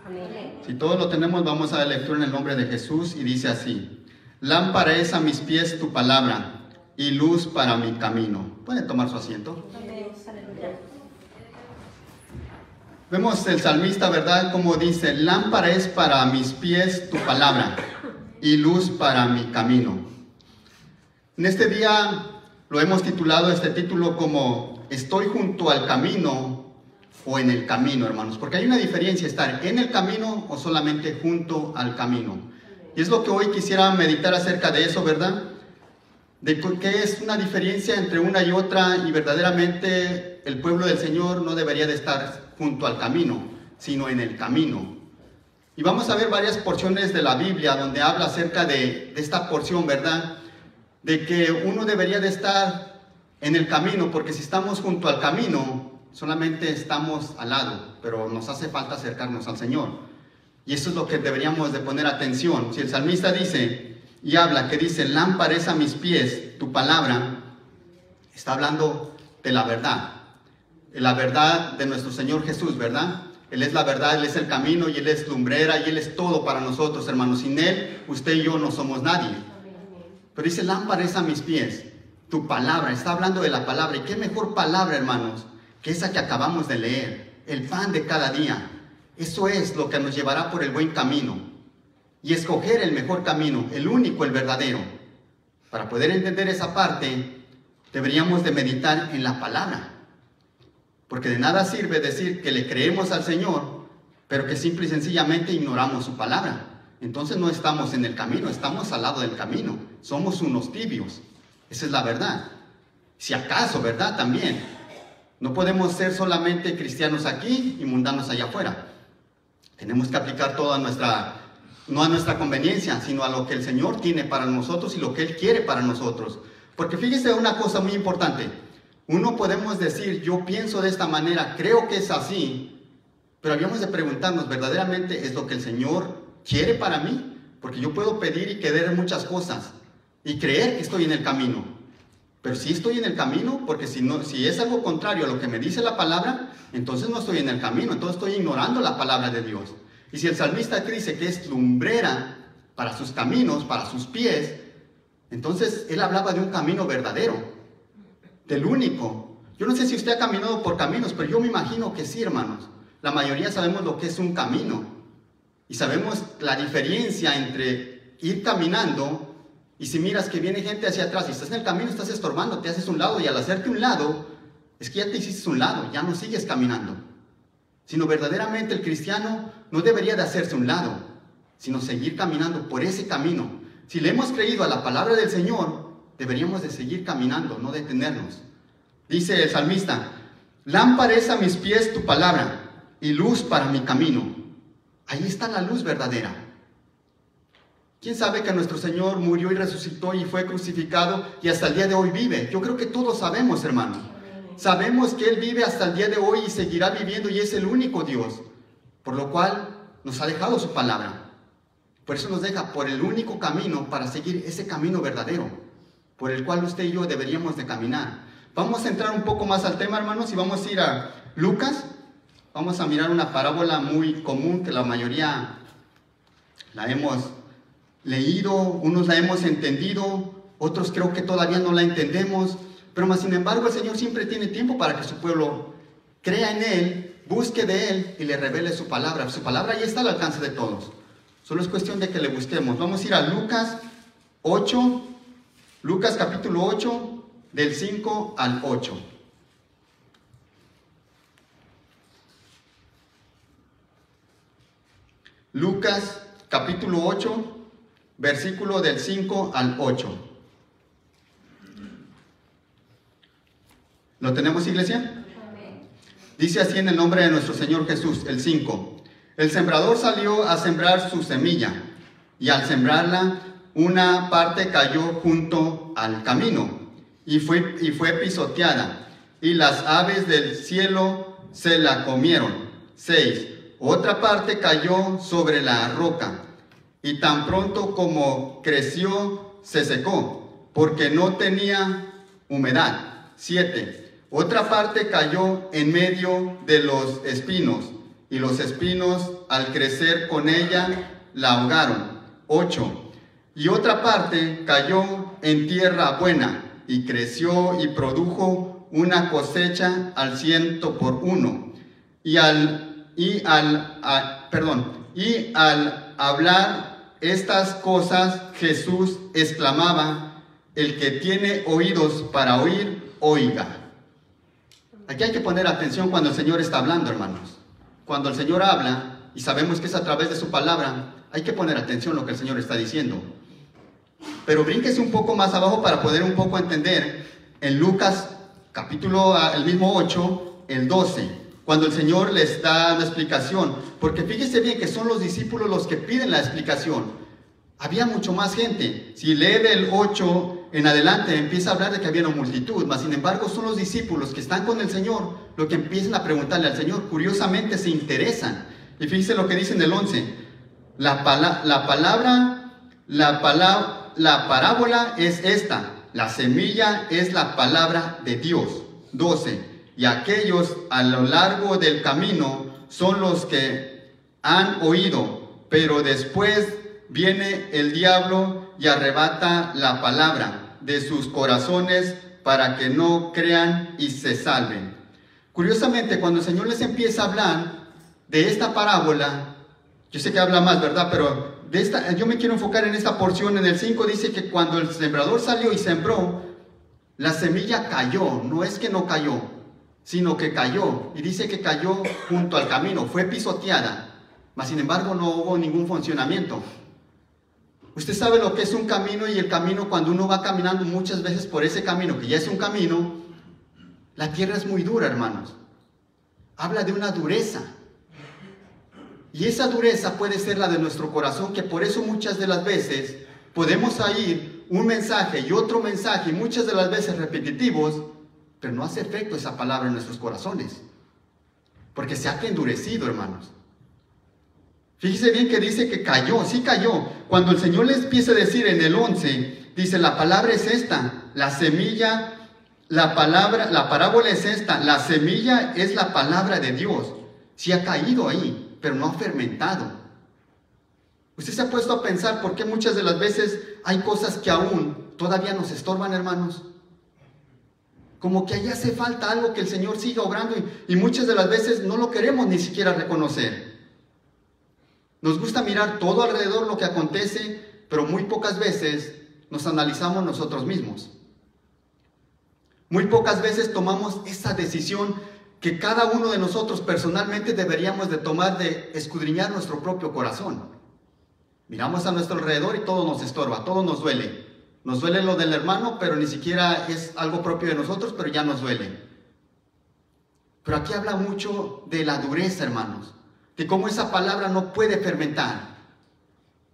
Amén. Si todos lo tenemos, vamos a dar lectura en el nombre de Jesús y dice así: lámpara es a mis pies tu palabra y luz para mi camino. ¿Pueden tomar su asiento? Amén. Aleluya. Vemos el salmista, ¿verdad? Como dice: lámpara es para mis pies tu palabra y luz para mi camino. En este día lo hemos titulado este título como estoy junto al camino o en el camino, hermanos, porque hay una diferencia estar en el camino o solamente junto al camino. Y es lo que hoy quisiera meditar acerca de eso, ¿verdad? De qué es una diferencia entre una y otra, y verdaderamente el pueblo del Señor no debería de estar junto al camino, sino en el camino. Y vamos a ver varias porciones de la Biblia donde habla acerca de esta porción, ¿verdad? De que uno debería de estar en el camino, porque si estamos junto al camino, solamente estamos al lado, pero nos hace falta acercarnos al Señor. Y eso es lo que deberíamos de poner atención. Si el salmista dice y habla, que dice, lámpara es a mis pies tu palabra, está hablando de la verdad de nuestro Señor Jesús, ¿verdad? Él es la verdad, Él es el camino y Él es lumbrera y Él es todo para nosotros, hermanos. Sin Él, usted y yo no somos nadie. Pero dice, lámpara es a mis pies tu palabra, está hablando de la palabra. Y qué mejor palabra, hermanos, que esa que acabamos de leer, el pan de cada día. Eso es lo que nos llevará por el buen camino y escoger el mejor camino, el único, el verdadero. Para poder entender esa parte, deberíamos de meditar en la palabra. Porque de nada sirve decir que le creemos al Señor, pero que simple y sencillamente ignoramos su palabra. Entonces no estamos en el camino, estamos al lado del camino. Somos unos tibios. Esa es la verdad. Si acaso, ¿verdad? También. No podemos ser solamente cristianos aquí y mundanos allá afuera. Tenemos que aplicar todo no a nuestra conveniencia, sino a lo que el Señor tiene para nosotros y lo que Él quiere para nosotros. Porque fíjese una cosa muy importante. Uno podemos decir, yo pienso de esta manera, creo que es así, pero habíamos de preguntarnos, ¿verdaderamente es lo que el Señor quiere para mí? Porque yo puedo pedir y querer muchas cosas y creer que estoy en el camino. Pero sí estoy en el camino, porque si es algo contrario a lo que me dice la palabra, entonces no estoy en el camino, entonces estoy ignorando la palabra de Dios. Y si el salmista aquí dice que es lumbrera para sus caminos, para sus pies, entonces él hablaba de un camino verdadero, del único. Yo no sé si usted ha caminado por caminos, pero yo me imagino que sí, hermanos. La mayoría sabemos lo que es un camino. Y sabemos la diferencia entre ir caminando y si miras que viene gente hacia atrás y estás en el camino, estás estorbando, te haces un lado, y al hacerte un lado, es que ya te hiciste un lado, ya no sigues caminando. Sino verdaderamente el cristiano no debería de hacerse un lado, sino seguir caminando por ese camino. Si le hemos creído a la palabra del Señor, deberíamos de seguir caminando, no detenernos. Dice el salmista, lámpara es a mis pies tu palabra y luz para mi camino. Ahí está la luz verdadera. ¿Quién sabe que nuestro Señor murió y resucitó y fue crucificado y hasta el día de hoy vive? Yo creo que todos sabemos, hermano. Sabemos que Él vive hasta el día de hoy y seguirá viviendo y es el único Dios. Por lo cual nos ha dejado su palabra. Por eso nos deja por el único camino para seguir ese camino verdadero, por el cual usted y yo deberíamos de caminar. Vamos a entrar un poco más al tema, hermanos, y vamos a ir a Lucas. Vamos a mirar una parábola muy común que la mayoría la hemos leído, unos la hemos entendido, otros creo que todavía no la entendemos, pero más sin embargo el Señor siempre tiene tiempo para que su pueblo crea en Él, busque de Él y le revele su palabra. Su palabra ya está al alcance de todos, solo es cuestión de que le busquemos. Vamos a ir a Lucas 8, Lucas capítulo 8, del 5 al 8. Lucas capítulo 8, versículo del 5 al 8. ¿Lo tenemos, iglesia? Amén. Dice así en el nombre de nuestro Señor Jesús, el 5. El sembrador salió a sembrar su semilla, y al sembrarla, una parte cayó junto al camino, y fue pisoteada, y las aves del cielo se la comieron. 6. Otra parte cayó sobre la roca, y tan pronto como creció, se secó, porque no tenía humedad. 7. Otra parte cayó en medio de los espinos, y los espinos al crecer con ella la ahogaron. 8. Y otra parte cayó en tierra buena y creció y produjo una cosecha al 100%. Y al hablar estas cosas, Jesús exclamaba: el que tiene oídos para oír, oiga. Aquí hay que poner atención cuando el Señor está hablando, hermanos. Cuando el Señor habla, y sabemos que es a través de su palabra, hay que poner atención a lo que el Señor está diciendo. Pero brínquese un poco más abajo para poder un poco entender en Lucas capítulo el mismo 8, el 12, cuando el Señor les da la explicación. Porque fíjese bien que son los discípulos los que piden la explicación. Había mucho más gente. Si lee del 8 en adelante, empieza a hablar de que había una multitud, mas sin embargo son los discípulos que están con el Señor los que empiezan a preguntarle al Señor. Curiosamente se interesan. Y fíjese lo que dice en el 11. La parábola es esta: la semilla es la palabra de Dios. 12. Y aquellos a lo largo del camino son los que han oído, pero después viene el diablo y arrebata la palabra de sus corazones para que no crean y se salven. Curiosamente, cuando el Señor les empieza a hablar de esta parábola, yo sé que habla más, ¿verdad? Pero yo me quiero enfocar en esta porción. En el 5 dice que cuando el sembrador salió y sembró, la semilla cayó. No es que no cayó, sino que cayó. Y dice que cayó junto al camino, fue pisoteada, mas sin embargo no hubo ningún funcionamiento. Usted sabe lo que es un camino, y el camino, cuando uno va caminando muchas veces por ese camino, que ya es un camino, la tierra es muy dura, hermanos. Habla de una dureza. Y esa dureza puede ser la de nuestro corazón, que por eso muchas de las veces podemos oír un mensaje y otro mensaje, y muchas de las veces repetitivos, pero no hace efecto esa palabra en nuestros corazones, porque se ha endurecido, hermanos. Fíjese bien que dice que cayó, sí cayó. Cuando el Señor les empieza a decir en el 11, dice: la palabra es esta, la semilla, la parábola es esta, la semilla es la palabra de Dios. Sí ha caído ahí, pero no ha fermentado. ¿Usted se ha puesto a pensar por qué muchas de las veces hay cosas que aún todavía nos estorban, hermanos? Como que ahí hace falta algo, que el Señor siga obrando, y muchas de las veces no lo queremos ni siquiera reconocer. Nos gusta mirar todo alrededor lo que acontece, pero muy pocas veces nos analizamos nosotros mismos. Muy pocas veces tomamos esa decisión que cada uno de nosotros personalmente deberíamos de tomar, de escudriñar nuestro propio corazón. Miramos a nuestro alrededor y todo nos estorba, todo nos duele. Nos duele lo del hermano, pero ni siquiera es algo propio de nosotros, pero ya nos duele. Pero aquí habla mucho de la dureza, hermanos, de cómo esa palabra no puede fermentar,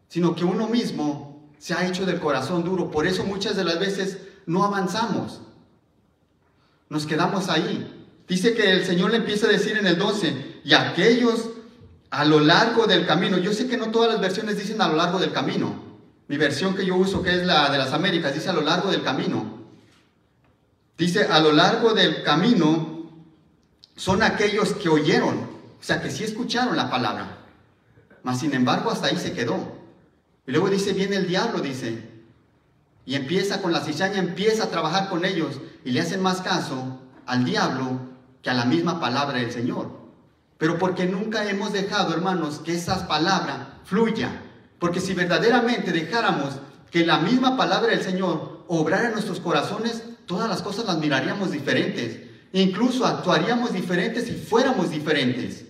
sino que uno mismo se ha hecho del corazón duro. Por eso muchas de las veces no avanzamos, nos quedamos ahí. Dice que el Señor le empieza a decir en el 12, y aquellos a lo largo del camino. Yo sé que no todas las versiones dicen a lo largo del camino. Mi versión que yo uso, que es la de las Américas, dice a lo largo del camino. Dice a lo largo del camino son aquellos que oyeron, o sea que sí escucharon la palabra, mas sin embargo hasta ahí se quedó. Y luego dice, viene el diablo, dice, y empieza con la cizaña, empieza a trabajar con ellos, y le hacen más caso al diablo que a la misma palabra del Señor. Pero porque nunca hemos dejado, hermanos, que esa palabra fluya. Porque si verdaderamente dejáramos que la misma palabra del Señor obrara en nuestros corazones, todas las cosas las miraríamos diferentes. Incluso actuaríamos diferentes y fuéramos diferentes.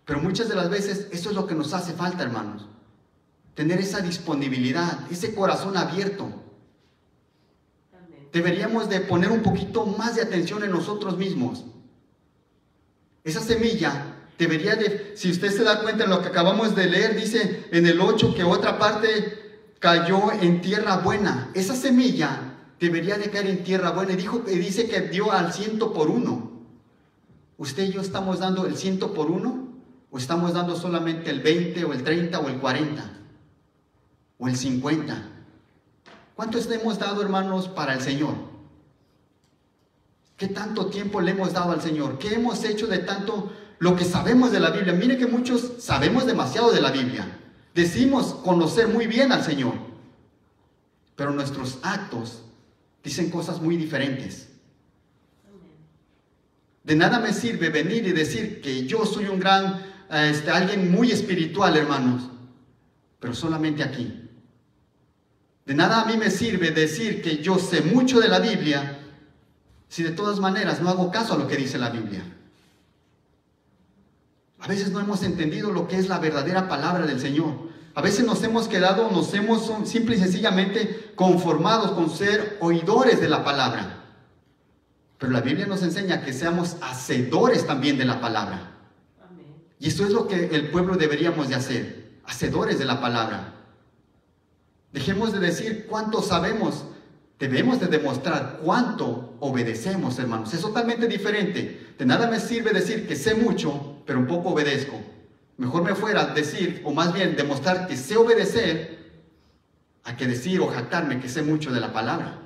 Pero muchas de las veces eso es lo que nos hace falta, hermanos. Tener esa disponibilidad, ese corazón abierto. Deberíamos de poner un poquito más de atención en nosotros mismos. Esa semilla debería de, si usted se da cuenta en lo que acabamos de leer, dice en el 8 que otra parte cayó en tierra buena. Esa semilla debería de caer en tierra buena. Y dice que dio al 100%. ¿Usted y yo estamos dando el 100%? ¿O estamos dando solamente el 20 o el 30 o el 40? ¿O el 50? ¿Cuánto hemos dado, hermanos, para el Señor? ¿Qué tanto tiempo le hemos dado al Señor? ¿Qué hemos hecho de tanto lo que sabemos de la Biblia. Mire que muchos sabemos demasiado de la Biblia. Decimos conocer muy bien al Señor, pero nuestros actos dicen cosas muy diferentes. De nada me sirve venir y decir que yo soy un alguien muy espiritual, hermanos, pero solamente aquí. De nada a mí me sirve decir que yo sé mucho de la Biblia si de todas maneras no hago caso a lo que dice la Biblia. A veces no hemos entendido lo que es la verdadera palabra del Señor. A veces nos hemos simple y sencillamente conformados con ser oidores de la palabra. Pero la Biblia nos enseña que seamos hacedores también de la palabra. Amén. Y esto es lo que el pueblo deberíamos de hacer, hacedores de la palabra. Dejemos de decir cuánto sabemos, debemos de demostrar cuánto obedecemos, hermanos. Es totalmente diferente. De nada me sirve decir que sé mucho, pero un poco obedezco. Mejor me fuera a decir, o más bien demostrar que sé obedecer, a que decir o jactarme que sé mucho de la palabra.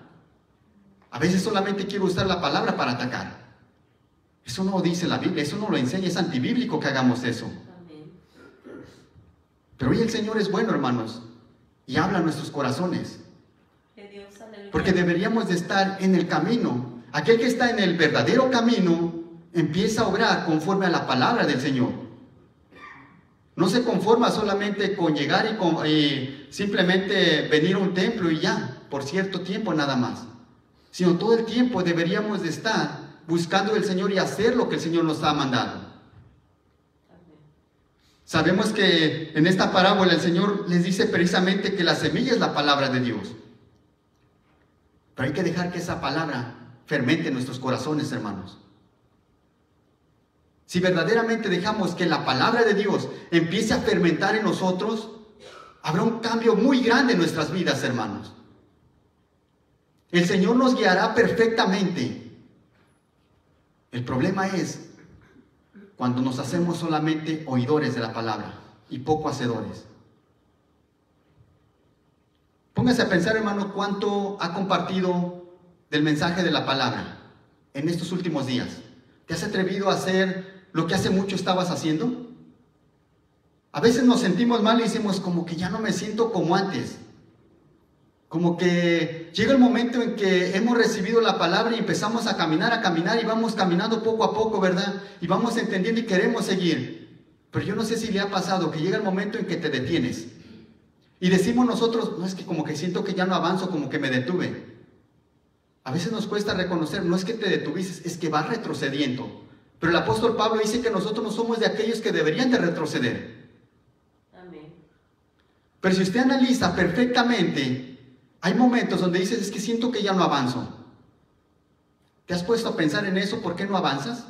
A veces solamente quiero usar la palabra para atacar. Eso no lo dice la Biblia, eso no lo enseña, es antibíblico que hagamos eso. Amén. Pero hoy el Señor es bueno, hermanos, y habla a nuestros corazones. Que Dios, aleluya. Porque deberíamos de estar en el camino. Aquel que está en el verdadero camino empieza a obrar conforme a la palabra del Señor. No se conforma solamente con llegar y simplemente venir a un templo y ya, por cierto tiempo nada más. Sino todo el tiempo deberíamos de estar buscando al Señor y hacer lo que el Señor nos ha mandado. Amén. Sabemos que en esta parábola el Señor les dice precisamente que la semilla es la palabra de Dios. Pero hay que dejar que esa palabra fermente en nuestros corazones, hermanos. Si verdaderamente dejamos que la palabra de Dios empiece a fermentar en nosotros, habrá un cambio muy grande en nuestras vidas, hermanos. El Señor nos guiará perfectamente. El problema es cuando nos hacemos solamente oidores de la palabra y poco hacedores. Póngase a pensar, hermano, cuánto ha compartido del mensaje de la palabra en estos últimos días. ¿Te has atrevido a hacer lo que hace mucho estabas haciendo? A veces nos sentimos mal y decimos como que ya no me siento como antes. Como que llega el momento en que hemos recibido la palabra y empezamos a caminar y vamos caminando poco a poco, ¿verdad? Y vamos entendiendo y queremos seguir. Pero yo no sé si le ha pasado que llega el momento en que te detienes. Y decimos nosotros, no, es que como que siento que ya no avanzo, como que me detuve. A veces nos cuesta reconocer, no es que te detuviste, es que vas retrocediendo. Pero el apóstol Pablo dice que nosotros no somos de aquellos que deberían de retroceder. Amén. Pero si usted analiza perfectamente, hay momentos donde dices, es que siento que ya no avanzo. ¿Te has puesto a pensar en eso? ¿Por qué no avanzas?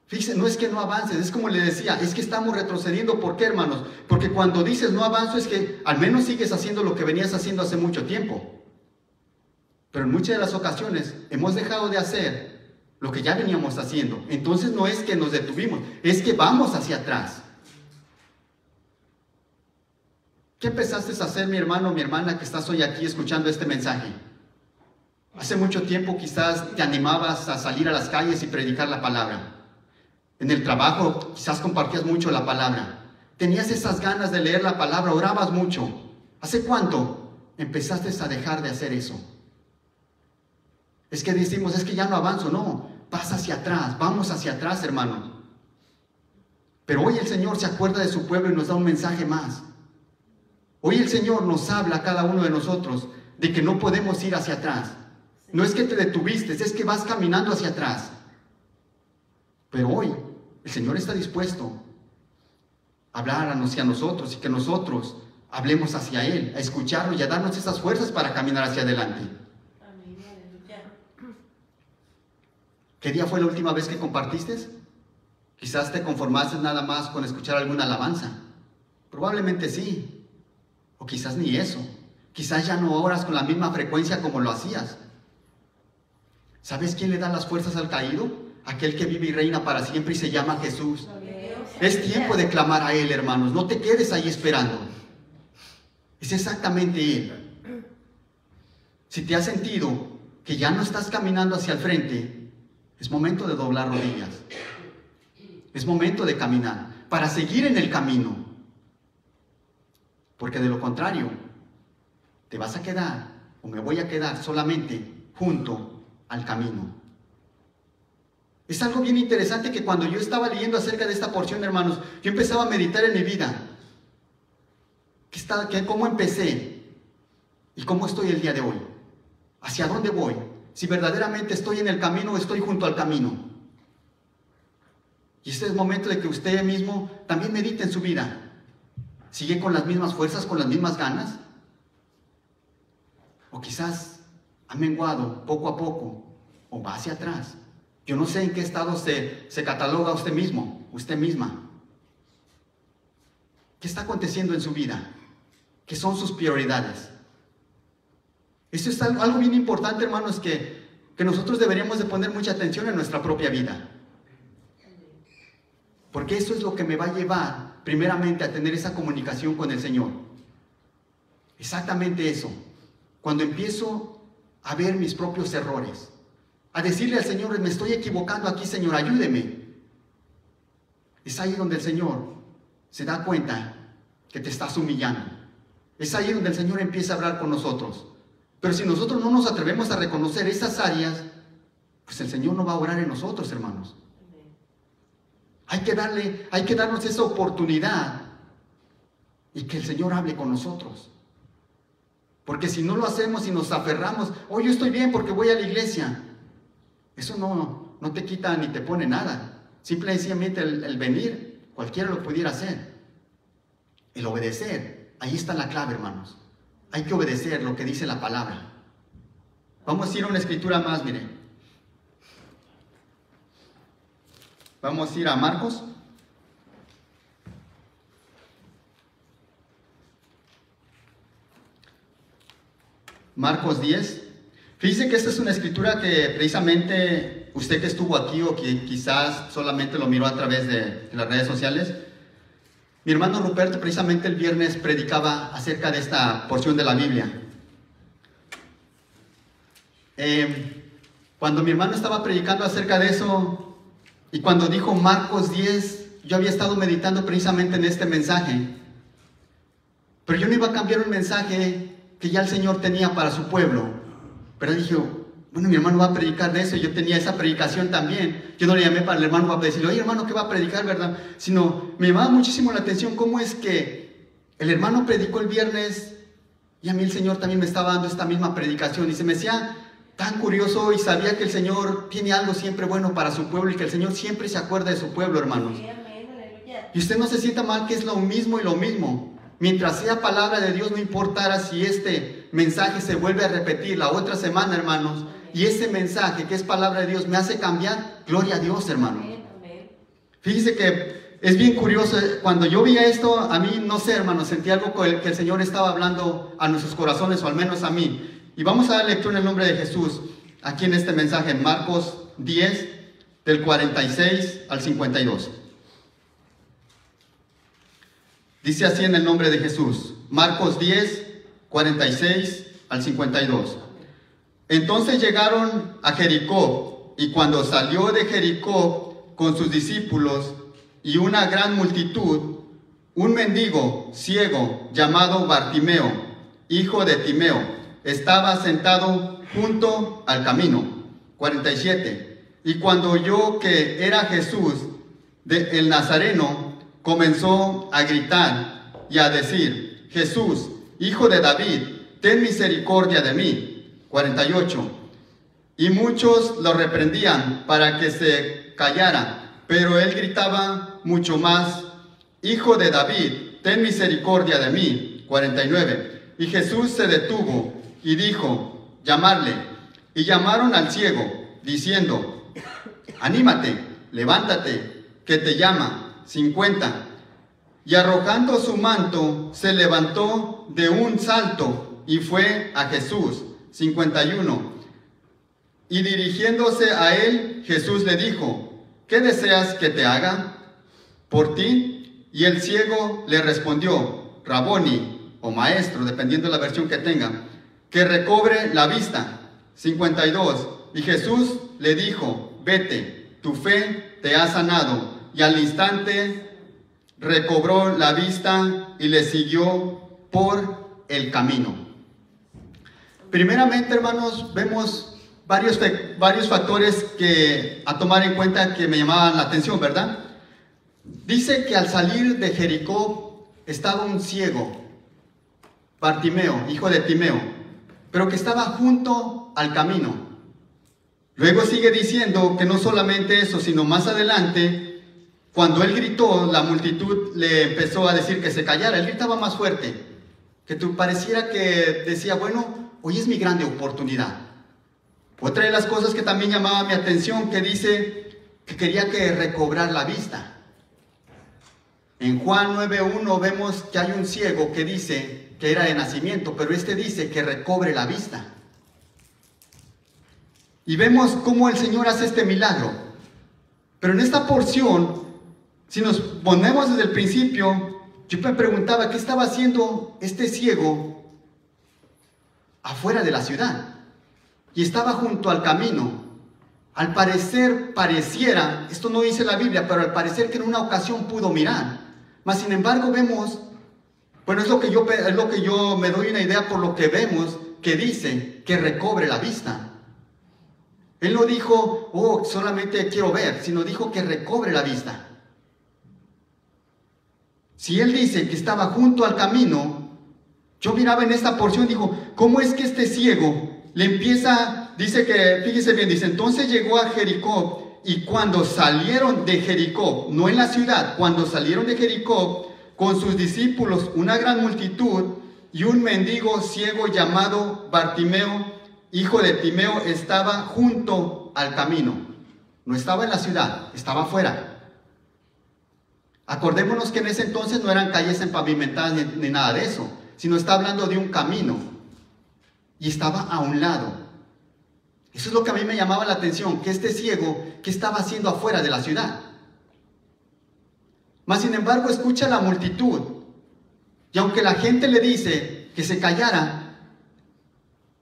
Fíjense, no es que no avances, es como le decía, es que estamos retrocediendo. ¿Por qué, hermanos? Porque cuando dices no avanzo es que al menos sigues haciendo lo que venías haciendo hace mucho tiempo. Pero en muchas de las ocasiones hemos dejado de hacer lo que ya veníamos haciendo. Entonces no es que nos detuvimos, es que vamos hacia atrás. ¿Qué empezaste a hacer, mi hermano o mi hermana, que estás hoy aquí escuchando este mensaje? Hace mucho tiempo quizás te animabas a salir a las calles y predicar la palabra. En el trabajo quizás compartías mucho la palabra. Tenías esas ganas de leer la palabra, orabas mucho. ¿Hace cuánto empezaste a dejar de hacer eso? Es que decimos, es que ya no avanzo. No, vas hacia atrás, vamos hacia atrás, hermano. Pero hoy el Señor se acuerda de su pueblo y nos da un mensaje más. Hoy el Señor nos habla a cada uno de nosotros de que no podemos ir hacia atrás. No es que te detuviste, es que vas caminando hacia atrás. Pero hoy el Señor está dispuesto a hablar hacia nosotros y que nosotros hablemos hacia Él, a escucharlo y a darnos esas fuerzas para caminar hacia adelante. Amén. Aleluya. ¿Qué día fue la última vez que compartiste? Quizás te conformaste nada más con escuchar alguna alabanza. Probablemente sí. O quizás ni eso. Quizás ya no oras con la misma frecuencia como lo hacías. ¿Sabes quién le da las fuerzas al caído? Aquel que vive y reina para siempre y se llama Jesús. Es tiempo de clamar a Él, hermanos. No te quedes ahí esperando. Es exactamente Él. Si te has sentido que ya no estás caminando hacia el frente, es momento de doblar rodillas. Es momento de caminar, para seguir en el camino. Porque de lo contrario, te vas a quedar, o me voy a quedar solamente junto al camino. Es algo bien interesante que cuando yo estaba leyendo acerca de esta porción, hermanos, yo empezaba a meditar en mi vida. ¿Cómo empecé? ¿Y cómo estoy el día de hoy? ¿Hacia dónde voy? Si verdaderamente estoy en el camino o estoy junto al camino. Y este es el momento de que usted mismo también medite en su vida. ¿Sigue con las mismas fuerzas, con las mismas ganas? O quizás ha menguado poco a poco, o va hacia atrás. Yo no sé en qué estado se cataloga usted mismo, usted misma. ¿Qué está aconteciendo en su vida? ¿Qué son sus prioridades? Esto es algo bien importante, hermanos, que nosotros deberíamos de poner mucha atención en nuestra propia vida. Porque eso es lo que me va a llevar primeramente a tener esa comunicación con el Señor. Exactamente eso. Cuando empiezo a ver mis propios errores, a decirle al Señor, me estoy equivocando aquí, Señor, ayúdeme. Es ahí donde el Señor se da cuenta que te estás humillando. Es ahí donde el Señor empieza a hablar con nosotros. Pero si nosotros no nos atrevemos a reconocer esas áreas, pues el Señor no va a orar en nosotros, hermanos. Hay que darnos esa oportunidad y que el Señor hable con nosotros. Porque si no lo hacemos y nos aferramos, yo estoy bien porque voy a la iglesia. Eso no te quita ni te pone nada. Simplemente el venir, cualquiera lo pudiera hacer. El obedecer, ahí está la clave, hermanos. Hay que obedecer lo que dice la palabra. Vamos a ir a una escritura más, mire. Vamos a ir a Marcos. Marcos 10. Fíjese que esta es una escritura que precisamente usted que estuvo aquí o que quizás solamente lo miró a través de las redes sociales. Mi hermano Ruperto precisamente el viernes predicaba acerca de esta porción de la Biblia. Cuando mi hermano estaba predicando acerca de eso, y cuando dijo Marcos 10, yo había estado meditando precisamente en este mensaje. Pero yo no iba a cambiar un mensaje que ya el Señor tenía para su pueblo. Pero dije, bueno, mi hermano va a predicar de eso, yo tenía esa predicación también. Yo no le llamé para el hermano para decirle, oye hermano, ¿qué va a predicar, verdad? Sino, me llamaba muchísimo la atención cómo es que el hermano predicó el viernes y a mí el Señor también me estaba dando esta misma predicación. Y se me hacía tan curioso y sabía que el Señor tiene algo siempre bueno para su pueblo y que el Señor siempre se acuerda de su pueblo, hermanos. Y usted no se sienta mal que es lo mismo y lo mismo. Mientras sea palabra de Dios, no importara si este mensaje se vuelve a repetir la otra semana, hermanos, y ese mensaje que es palabra de Dios me hace cambiar, gloria a Dios, hermanos. Fíjese que es bien curioso, cuando yo vi esto, a mí, no sé, hermanos, sentí algo que el Señor estaba hablando a nuestros corazones, o al menos a mí. Y vamos a dar lectura en el nombre de Jesús, aquí en este mensaje, en Marcos 10, del 46 al 52. Dice así en el nombre de Jesús, Marcos 10, 46 al 52. Entonces llegaron a Jericó, y cuando salió de Jericó con sus discípulos y una gran multitud, un mendigo ciego llamado Bartimeo, hijo de Timeo, estaba sentado junto al camino. 47. Y cuando oyó que era Jesús el Nazareno, comenzó a gritar y a decir, Jesús, hijo de David, ten misericordia de mí. 48. Y muchos lo reprendían para que se callara, pero él gritaba mucho más, Hijo de David, ten misericordia de mí. 49. Y Jesús se detuvo y dijo, llamarle. Y llamaron al ciego, diciendo, anímate, levántate, que te llama. 50. Y arrojando su manto, se levantó de un salto y fue a Jesús. 51. Y dirigiéndose a él, Jesús le dijo, ¿qué deseas que te haga por ti? Y el ciego le respondió, Raboni, o maestro, dependiendo de la versión que tenga, que recobre la vista. 52. Y Jesús le dijo, vete, tu fe te ha sanado. y al instante recobró la vista y le siguió por el camino. Primeramente, hermanos, vemos varios factores que a tomar en cuenta que me llamaban la atención, ¿verdad? Dice que al salir de Jericó estaba un ciego, Bartimeo, hijo de Timeo, pero que estaba junto al camino. Luego sigue diciendo que no solamente eso, sino más adelante, cuando él gritó, la multitud le empezó a decir que se callara. Él gritaba más fuerte, que pareciera que decía, bueno, hoy es mi grande oportunidad. Otra de las cosas que también llamaba mi atención, que dice que quería que recobrar la vista. En Juan 9:1 vemos que hay un ciego que dice que era de nacimiento, pero este dice que recobre la vista. Y vemos cómo el Señor hace este milagro. Pero en esta porción, si nos ponemos desde el principio, yo me preguntaba qué estaba haciendo este ciego afuera de la ciudad. Y estaba junto al camino. Al parecer, pareciera, esto no dice la Biblia, pero al parecer que en una ocasión pudo mirar. Mas sin embargo vemos, bueno, es lo que yo me doy una idea por lo que vemos, que dice que recobre la vista. Él no dijo, oh, solamente quiero ver, sino dijo que recobre la vista. Si él dice que estaba junto al camino, yo miraba en esta porción y digo, ¿cómo es que este ciego le empieza, dice que, fíjese bien, dice, entonces llegó a Jericó y cuando salieron de Jericó, no en la ciudad, cuando salieron de Jericó con sus discípulos, una gran multitud y un mendigo ciego llamado Bartimeo, hijo de Timeo, estaba junto al camino. No estaba en la ciudad, estaba afuera. Acordémonos que en ese entonces no eran calles empavimentadas ni nada de eso, sino está hablando de un camino. Y estaba a un lado. Eso es lo que a mí me llamaba la atención, que este ciego, ¿qué estaba haciendo afuera de la ciudad? Mas sin embargo escucha la multitud. Y aunque la gente le dice que se callara,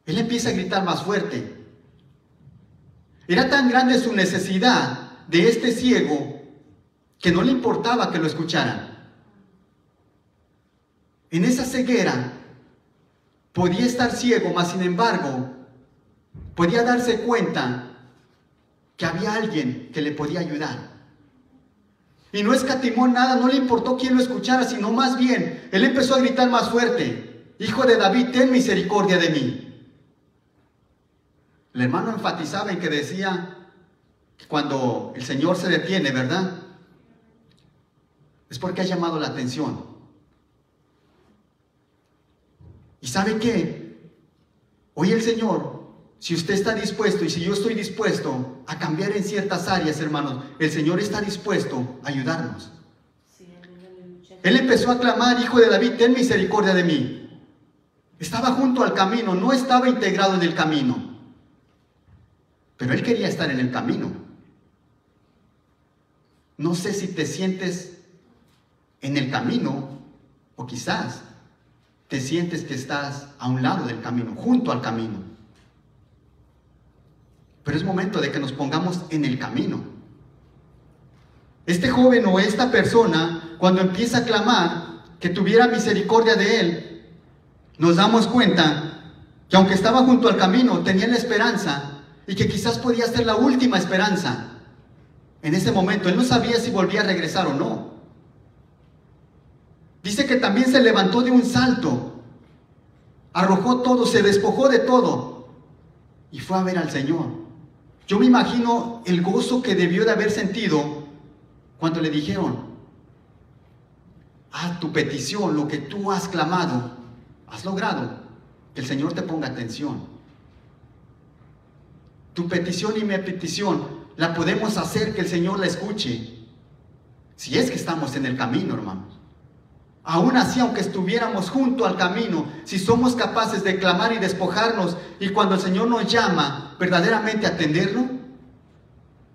él empieza a gritar más fuerte. Era tan grande su necesidad de este ciego que no le importaba que lo escucharan. En esa ceguera podía estar ciego, mas sin embargo podía darse cuenta que había alguien que le podía ayudar. Y no escatimó nada, no le importó quién lo escuchara, sino más bien, él empezó a gritar más fuerte: Hijo de David, ten misericordia de mí. El hermano enfatizaba en que decía que cuando el Señor se detiene, ¿verdad? Es porque ha llamado la atención. ¿Y sabe qué? Hoy el Señor, si usted está dispuesto y si yo estoy dispuesto a cambiar en ciertas áreas, hermanos, el Señor está dispuesto a ayudarnos. Él empezó a clamar: Hijo de David, ten misericordia de mí. Estaba junto al camino, no estaba integrado en el camino. Pero él quería estar en el camino. No sé si te sientes en el camino o quizás te sientes que estás a un lado del camino, junto al camino. Pero es momento de que nos pongamos en el camino. Este joven o esta persona, cuando empieza a clamar que tuviera misericordia de él, nos damos cuenta que aunque estaba junto al camino, tenía la esperanza y que quizás podía ser la última esperanza. En ese momento, él no sabía si volvía a regresar o no. Dice que también se levantó de un salto, arrojó todo, se despojó de todo y fue a ver al Señor. Yo me imagino el gozo que debió de haber sentido cuando le dijeron: tu petición, lo que tú has clamado, has logrado que el Señor te ponga atención. Tu petición y mi petición la podemos hacer que el Señor la escuche, si es que estamos en el camino, hermanos. Aún así, aunque estuviéramos junto al camino, si somos capaces de clamar y despojarnos, y cuando el Señor nos llama verdaderamente a atenderlo,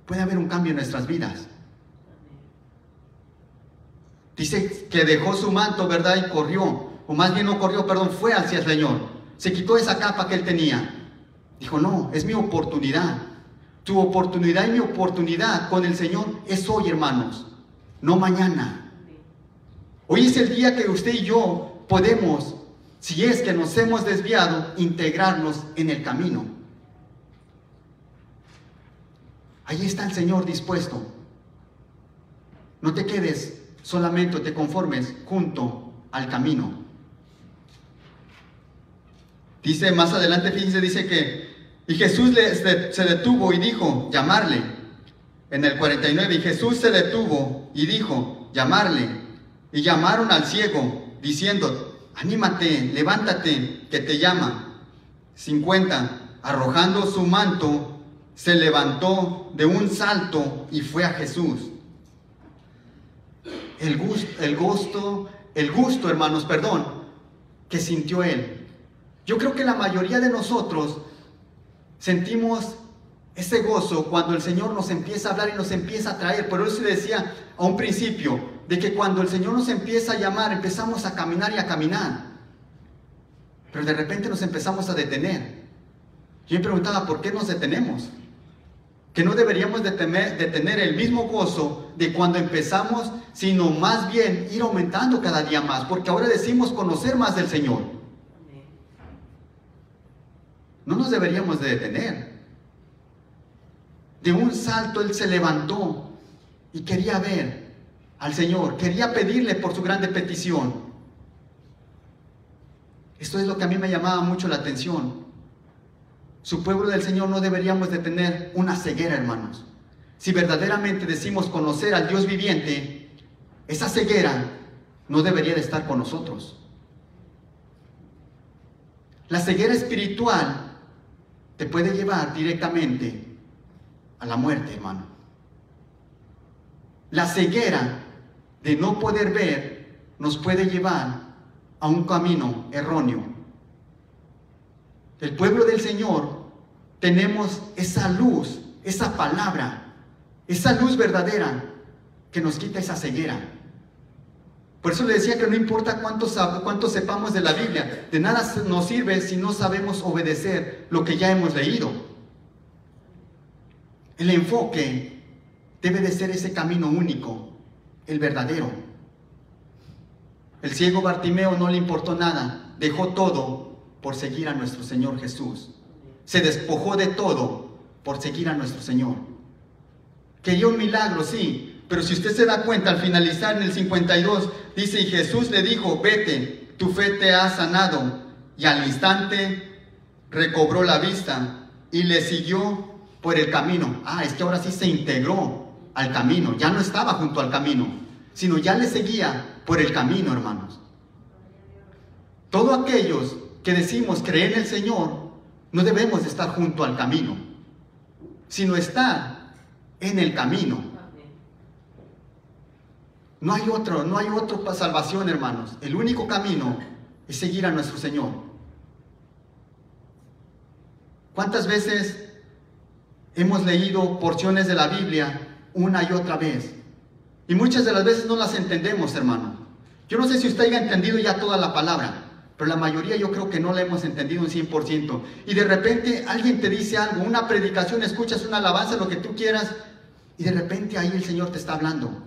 puede haber un cambio en nuestras vidas. Dice que dejó su manto, ¿verdad? Y corrió, o más bien no corrió, perdón, fue hacia el Señor. Se quitó esa capa que él tenía. Dijo: no, es mi oportunidad. Tu oportunidad y mi oportunidad con el Señor es hoy, hermanos. no mañana. Hoy es el día que usted y yo podemos, si es que nos hemos desviado, integrarnos en el camino. Ahí está el Señor dispuesto. No te quedes solamente, te conformes junto al camino. Dice más adelante, fíjense, dice que y Jesús se detuvo y dijo, llamarle. En el 49, y Jesús se detuvo y dijo, llamarle. Y llamaron al ciego, diciendo, anímate, levántate, que te llama. 50, arrojando su manto, se levantó de un salto y fue a Jesús. El gusto, hermanos, que sintió él. Yo creo que la mayoría de nosotros sentimos ese gozo cuando el Señor nos empieza a hablar y nos empieza a traer. Por eso decía a un principio, de que cuando el Señor nos empieza a llamar, empezamos a caminar y a caminar. Pero de repente nos empezamos a detener. Yo me preguntaba, ¿por qué nos detenemos? Que no deberíamos de tener el mismo gozo de cuando empezamos, sino más bien ir aumentando cada día más, porque ahora decimos conocer más del Señor. No nos deberíamos de detener. De un salto él se levantó y quería ver al Señor, quería pedirle por su grande petición. Esto es lo que a mí me llamaba mucho la atención. Su pueblo del Señor no deberíamos de tener una ceguera, hermanos. Si verdaderamente decimos conocer al Dios viviente, esa ceguera no debería de estar con nosotros. La ceguera espiritual te puede llevar directamente a la muerte, hermano. La ceguera de no poder ver nos puede llevar a un camino erróneo. El pueblo del Señor tenemos esa luz, esa palabra, esa luz verdadera que nos quita esa ceguera. Por eso le decía que no importa cuánto sepamos de la Biblia, de nada nos sirve si no sabemos obedecer lo que ya hemos leído. El enfoque debe de ser ese camino único, el verdadero. El ciego Bartimeo no le importó nada, dejó todo por seguir a nuestro Señor Jesús. Se despojó de todo por seguir a nuestro Señor. Quería un milagro, sí. Pero si usted se da cuenta, al finalizar en el 52, dice, y Jesús le dijo, vete, tu fe te ha sanado. Y al instante recobró la vista y le siguió por el camino. Es que ahora sí se integró al camino. Ya no estaba junto al camino, sino ya le seguía por el camino, hermanos. Todos aquellos que decimos creer en el Señor, no debemos de estar junto al camino, sino estar en el camino. No hay otra salvación, hermanos. El único camino es seguir a nuestro Señor. ¿Cuántas veces hemos leído porciones de la Biblia una y otra vez? Y muchas de las veces no las entendemos, hermano. Yo no sé si usted haya entendido ya toda la palabra, pero la mayoría yo creo que no la hemos entendido un 100%. Y de repente alguien te dice algo, una predicación, escuchas una alabanza, lo que tú quieras, y de repente ahí el Señor te está hablando.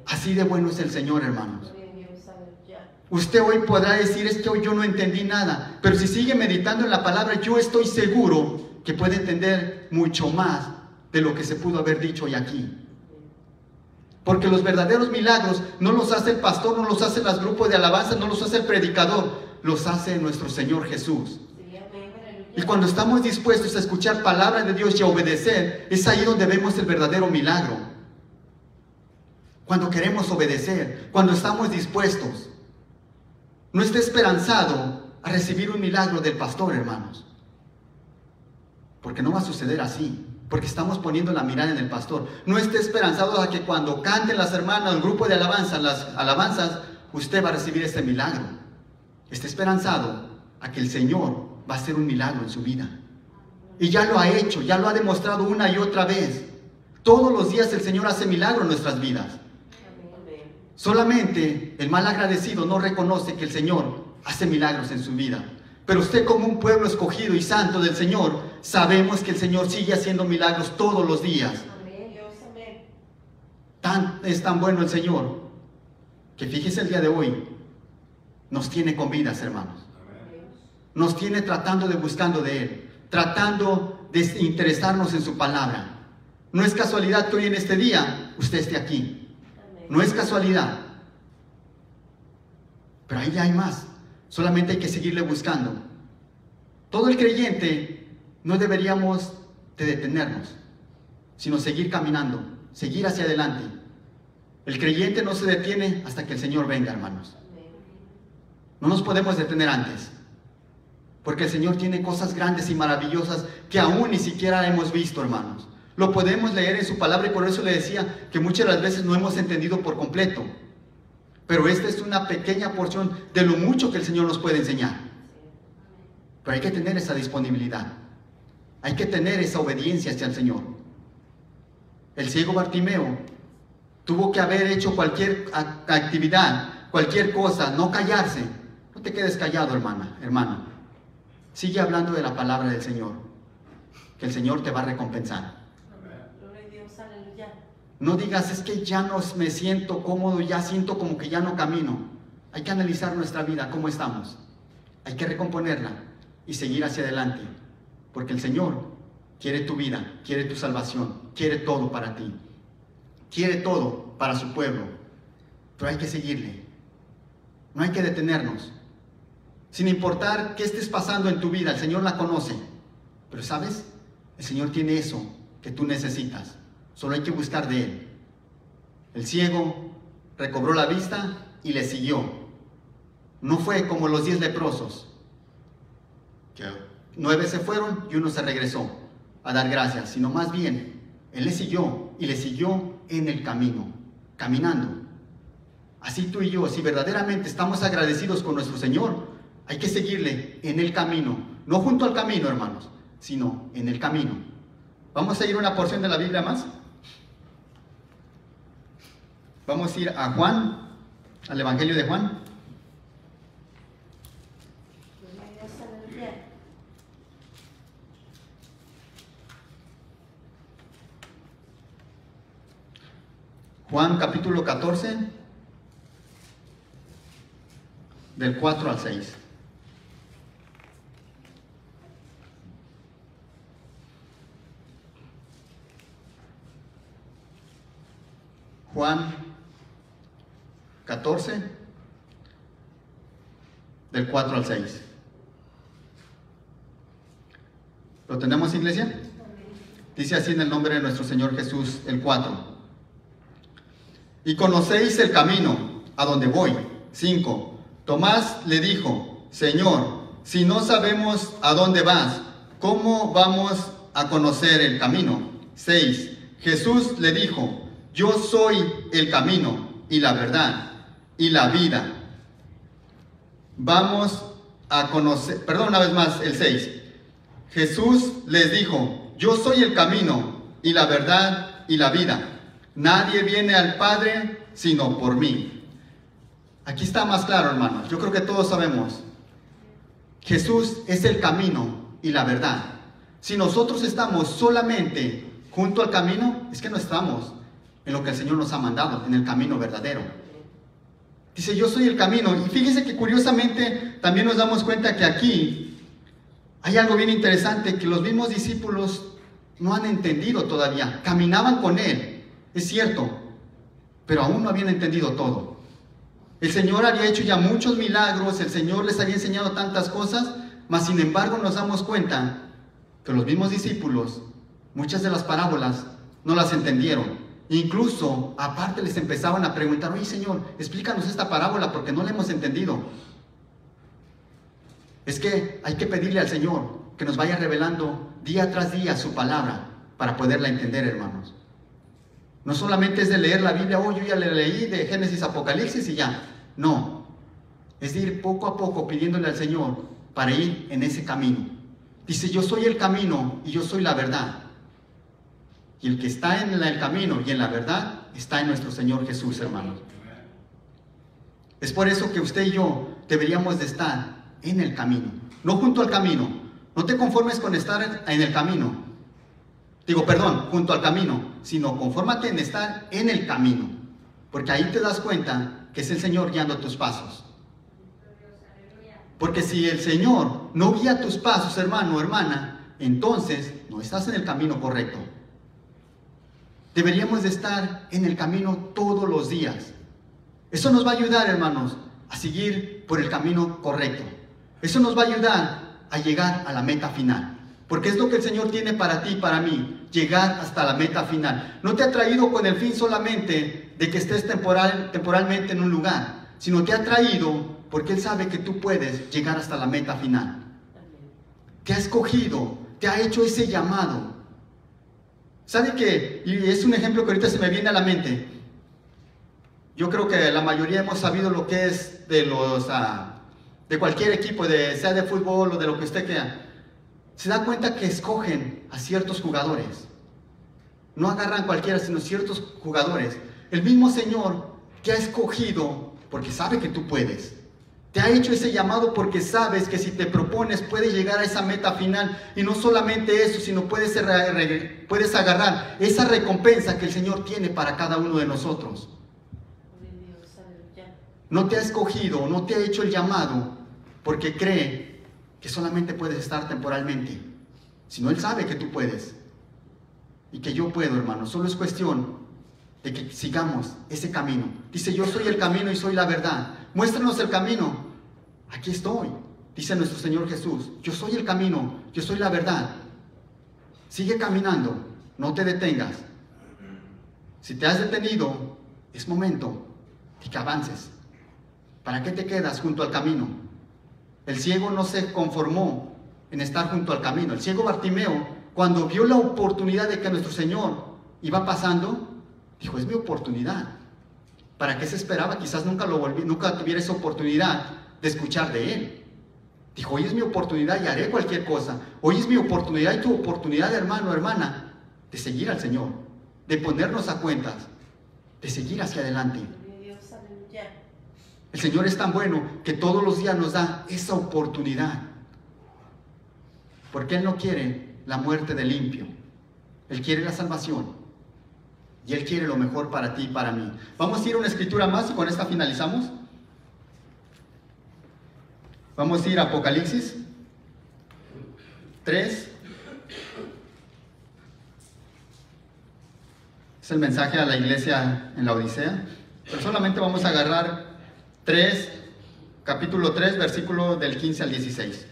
Así de bueno es el Señor, hermanos. Usted hoy podrá decir, es que hoy yo no entendí nada, pero si sigue meditando en la palabra, yo estoy seguro que puede entender mucho más de lo que se pudo haber dicho hoy aquí. Porque los verdaderos milagros no los hace el pastor, no los hace los grupos de alabanza, no los hace el predicador, los hace nuestro Señor Jesús. Y cuando estamos dispuestos a escuchar palabra de Dios y a obedecer, es ahí donde vemos el verdadero milagro. Cuando queremos obedecer, cuando estamos dispuestos. No esté esperanzado a recibir un milagro del pastor, hermanos. Porque no va a suceder así. Porque estamos poniendo la mirada en el pastor. No esté esperanzado a que cuando canten las hermanas, el grupo de alabanza, las alabanzas, usted va a recibir este milagro. Esté esperanzado a que el Señor va a hacer un milagro en su vida. Y ya lo ha hecho, ya lo ha demostrado una y otra vez. Todos los días el Señor hace milagro en nuestras vidas. Solamente el mal agradecido no reconoce que el Señor hace milagros en su vida. Pero usted, como un pueblo escogido y santo del Señor, sabemos que el Señor sigue haciendo milagros todos los días. Es tan bueno el Señor, que fíjese el día de hoy, nos tiene con vidas, hermanos. Nos tiene tratando de buscando de Él, tratando de interesarnos en su palabra. No es casualidad que hoy en este día usted esté aquí. No es casualidad. Pero ahí hay más. Solamente hay que seguirle buscando. Todo el creyente no deberíamos de detenernos, sino seguir caminando, seguir hacia adelante. El creyente no se detiene hasta que el Señor venga, hermanos. No nos podemos detener antes, porque el Señor tiene cosas grandes y maravillosas que aún ni siquiera hemos visto, hermanos. Lo podemos leer en su palabra y por eso le decía que muchas de las veces no hemos entendido por completo. Pero esta es una pequeña porción de lo mucho que el Señor nos puede enseñar. Pero hay que tener esa disponibilidad. Hay que tener esa obediencia hacia el Señor. El ciego Bartimeo tuvo que haber hecho cualquier actividad, cualquier cosa, no callarse. No te quedes callado, hermano. Sigue hablando de la palabra del Señor, que el Señor te va a recompensar. Gloria a Dios, aleluya. No digas, es que ya no me siento cómodo, ya siento como que ya no camino. Hay que analizar nuestra vida, cómo estamos. Hay que recomponerla y seguir hacia adelante, porque el Señor quiere tu vida, quiere tu salvación, quiere todo para ti, quiere todo para su pueblo, pero hay que seguirle, no hay que detenernos, sin importar qué estés pasando en tu vida. El Señor la conoce, pero ¿sabes? El Señor tiene eso que tú necesitas, solo hay que buscar de Él. El ciego recobró la vista y le siguió. No fue como los 10 leprosos, que 9 se fueron y 1 se regresó a dar gracias, sino más bien, Él le siguió y le siguió en el camino, caminando. Así tú y yo, si verdaderamente estamos agradecidos con nuestro Señor, hay que seguirle en el camino, no junto al camino, hermanos, sino en el camino. Vamos a ir a una porción de la Biblia más. Vamos a ir a Juan, al Evangelio de Juan. Gloria a Dios, aleluya. Juan capítulo 14, del 4 al 6. Juan 14, del 4 al 6. ¿Lo tenemos, iglesia? Dice así en el nombre de nuestro Señor Jesús, el 4. Y conocéis el camino a donde voy. 5. Tomás le dijo, Señor, si no sabemos a dónde vas, ¿cómo vamos a conocer el camino? 6. Jesús le dijo, yo soy el camino y la verdad y la vida. Vamos a conocer, perdón, una vez más, el 6. Jesús les dijo, yo soy el camino y la verdad y la vida. Nadie viene al Padre sino por mí. Aquí está más claro, hermanos. Yo creo que todos sabemos. Jesús es el camino y la verdad. Si nosotros estamos solamente junto al camino, es que no estamos en lo que el Señor nos ha mandado, en el camino verdadero. Dice, yo soy el camino. Y fíjese que curiosamente también nos damos cuenta que aquí hay algo bien interesante, que los mismos discípulos no han entendido todavía. Caminaban con Él, es cierto, pero aún no habían entendido todo. El Señor había hecho ya muchos milagros, el Señor les había enseñado tantas cosas, mas sin embargo nos damos cuenta que los mismos discípulos, muchas de las parábolas, no las entendieron. Incluso, aparte, les empezaban a preguntar, oye Señor, explícanos esta parábola porque no la hemos entendido. Es que hay que pedirle al Señor que nos vaya revelando día tras día su palabra para poderla entender, hermanos. No solamente es de leer la Biblia, yo ya le leí de Génesis, Apocalipsis y ya. No, es de ir poco a poco pidiéndole al Señor para ir en ese camino. Dice, yo soy el camino y yo soy la verdad. Y el que está en el camino y en la verdad está en nuestro Señor Jesús, hermanos. Es por eso que usted y yo deberíamos de estar en el camino, no junto al camino. No te conformes con estar en el camino. junto al camino, sino confórmate en estar en el camino, porque ahí te das cuenta que es el Señor guiando tus pasos. Porque si el Señor no guía tus pasos, hermano o hermana, entonces no estás en el camino correcto. Deberíamos de estar en el camino todos los días. Eso nos va a ayudar, hermanos, a seguir por el camino correcto. Eso nos va a ayudar a llegar a la meta final. Porque es lo que el Señor tiene para ti y para mí, llegar hasta la meta final. No te ha traído con el fin solamente de que estés temporalmente en un lugar, sino te ha traído porque Él sabe que tú puedes llegar hasta la meta final. Te ha escogido, te ha hecho ese llamado. ¿Sabe qué? Y es un ejemplo que ahorita se me viene a la mente. Yo creo que la mayoría hemos sabido lo que es de cualquier equipo, sea de fútbol o de lo que usted crea. Se da cuenta que escogen a ciertos jugadores. No agarran cualquiera, sino ciertos jugadores. El mismo Señor te ha escogido porque sabe que tú puedes. Te ha hecho ese llamado porque sabes que si te propones puedes llegar a esa meta final. Y no solamente eso, sino puedes agarrar esa recompensa que el Señor tiene para cada uno de nosotros. No te ha escogido, no te ha hecho el llamado porque cree que solamente puedes estar temporalmente, sino Él sabe que tú puedes y que yo puedo, hermano. Solo es cuestión de que sigamos ese camino. Dice, yo soy el camino y soy la verdad. Muéstranos el camino. Aquí estoy, dice nuestro Señor Jesús. Yo soy el camino, yo soy la verdad. Sigue caminando, no te detengas. Si te has detenido, es momento de que avances. ¿Para qué te quedas junto al camino? El ciego no se conformó en estar junto al camino. El ciego Bartimeo, cuando vio la oportunidad de que nuestro Señor iba pasando, dijo, es mi oportunidad. ¿Para qué se esperaba? Quizás nunca tuviera esa oportunidad de escuchar de Él. Dijo, hoy es mi oportunidad y haré cualquier cosa. Hoy es mi oportunidad y tu oportunidad, hermano, hermana, de seguir al Señor, de ponernos a cuentas, de seguir hacia adelante. El Señor es tan bueno que todos los días nos da esa oportunidad. Porque Él no quiere la muerte del impío. Él quiere la salvación. Y Él quiere lo mejor para ti y para mí. Vamos a ir a una escritura más y con esta finalizamos. Vamos a ir a Apocalipsis 3. Es el mensaje a la iglesia en la Odisea. Pero solamente vamos a agarrar capítulo 3, versículo del 15 al 16.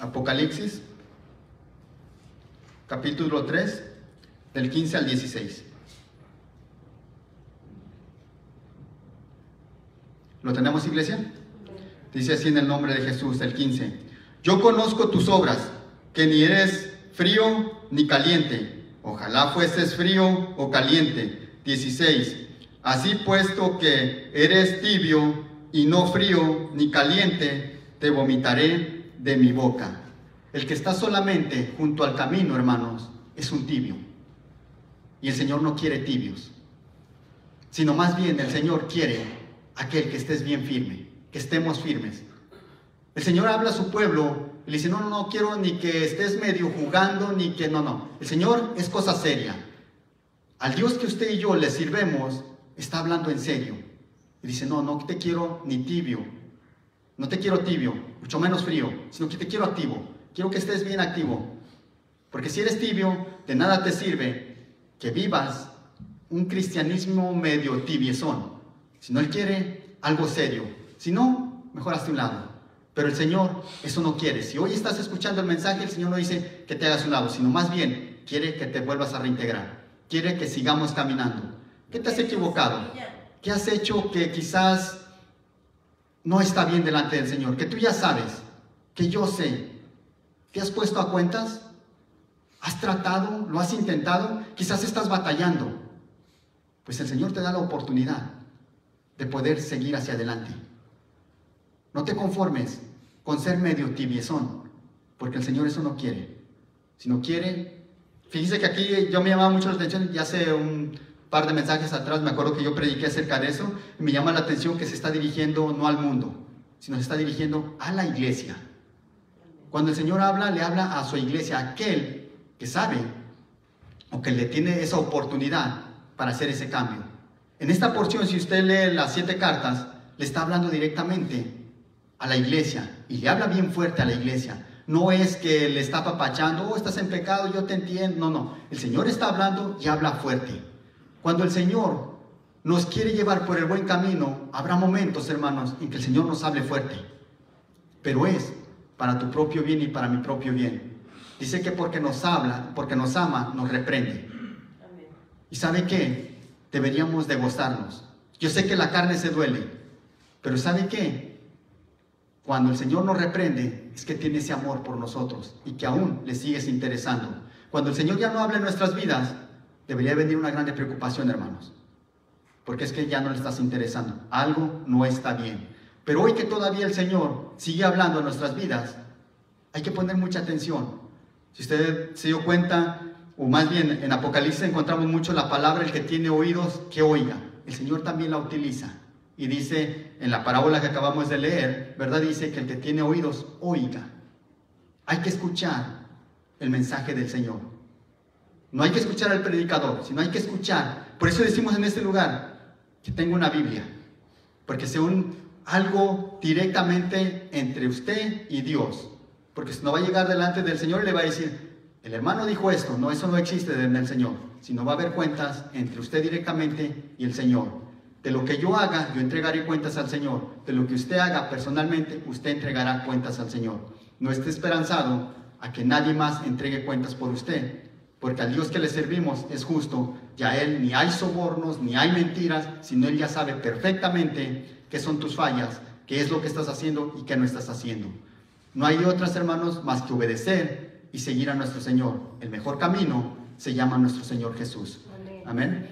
Apocalipsis, capítulo 3, del 15 al 16. ¿Lo tenemos, iglesia? Dice así en el nombre de Jesús, el 15. Yo conozco tus obras, que ni eres frío ni caliente. Ojalá fueses frío o caliente. 16. Así puesto que eres tibio y no frío ni caliente, te vomitaré de mi boca. El que está solamente junto al camino, hermanos, es un tibio. Y el Señor no quiere tibios, sino más bien el Señor quiere aquel que estés bien firme, que estemos firmes. El Señor habla a su pueblo y le dice, no quiero ni que estés medio jugando, ni que no. El Señor es cosa seria. Al Dios que usted y yo le sirvemos, está hablando en serio. Y dice, no te quiero ni tibio. No te quiero tibio, mucho menos frío, sino que te quiero activo. Quiero que estés bien activo. Porque si eres tibio, de nada te sirve que vivas un cristianismo medio tibiezón. Si no, Él quiere algo serio. Si no, mejor hazte un lado. Pero el Señor eso no quiere. Si hoy estás escuchando el mensaje, el Señor no dice que te hagas un lado, sino más bien quiere que te vuelvas a reintegrar. Quiere que sigamos caminando. ¿Qué te has equivocado? ¿Qué has hecho que quizás no está bien delante del Señor? Que tú ya sabes, que yo sé. ¿Te has puesto a cuentas? ¿Has tratado? ¿Lo has intentado? Quizás estás batallando. Pues el Señor te da la oportunidad de poder seguir hacia adelante. No te conformes con ser medio tibiezón, porque el Señor eso no quiere, sino quiere. Fíjese que aquí yo me llamaba mucho la atención, y hace un par de mensajes atrás me acuerdo que yo prediqué acerca de eso, y me llama la atención que se está dirigiendo no al mundo, sino se está dirigiendo a la iglesia. Cuando el Señor habla, le habla a su iglesia, a aquel que sabe o que le tiene esa oportunidad para hacer ese cambio. En esta porción, si usted lee las 7 cartas, le está hablando directamente a la iglesia y le habla bien fuerte a la iglesia. No es que le está apapachando, estás en pecado, yo te entiendo. No. El Señor está hablando y habla fuerte. Cuando el Señor nos quiere llevar por el buen camino, habrá momentos, hermanos, en que el Señor nos hable fuerte. Pero es para tu propio bien y para mi propio bien. Dice que porque nos habla, porque nos ama, nos reprende. Amén. ¿Y sabe qué? Deberíamos de gozarnos. Yo sé que la carne se duele, pero ¿sabe qué? Cuando el Señor nos reprende, es que tiene ese amor por nosotros y que aún le sigues interesando. Cuando el Señor ya no habla en nuestras vidas, debería venir una grande preocupación, hermanos. Porque es que ya no le estás interesando. Algo no está bien. Pero hoy que todavía el Señor sigue hablando en nuestras vidas, hay que poner mucha atención. Si usted se dio cuenta, o más bien en Apocalipsis encontramos mucho la palabra, el que tiene oídos, que oiga. El Señor también la utiliza. Y dice, en la parábola que acabamos de leer, ¿verdad? Dice que el que tiene oídos, oiga. Hay que escuchar el mensaje del Señor. No hay que escuchar al predicador, sino hay que escuchar. Por eso decimos en este lugar que tengo una Biblia. Porque sea algo directamente entre usted y Dios. Porque si no va a llegar delante del Señor y le va a decir, el hermano dijo esto. No, eso no existe en el Señor. Sino va a haber cuentas entre usted directamente y el Señor. De lo que yo haga, yo entregaré cuentas al Señor. De lo que usted haga personalmente, usted entregará cuentas al Señor. No esté esperanzado a que nadie más entregue cuentas por usted. Porque al Dios que le servimos es justo. Y a Él ni hay sobornos, ni hay mentiras, sino Él ya sabe perfectamente qué son tus fallas, qué es lo que estás haciendo y qué no estás haciendo. No hay otras, hermanos, más que obedecer y seguir a nuestro Señor. El mejor camino se llama nuestro Señor Jesús. Amén.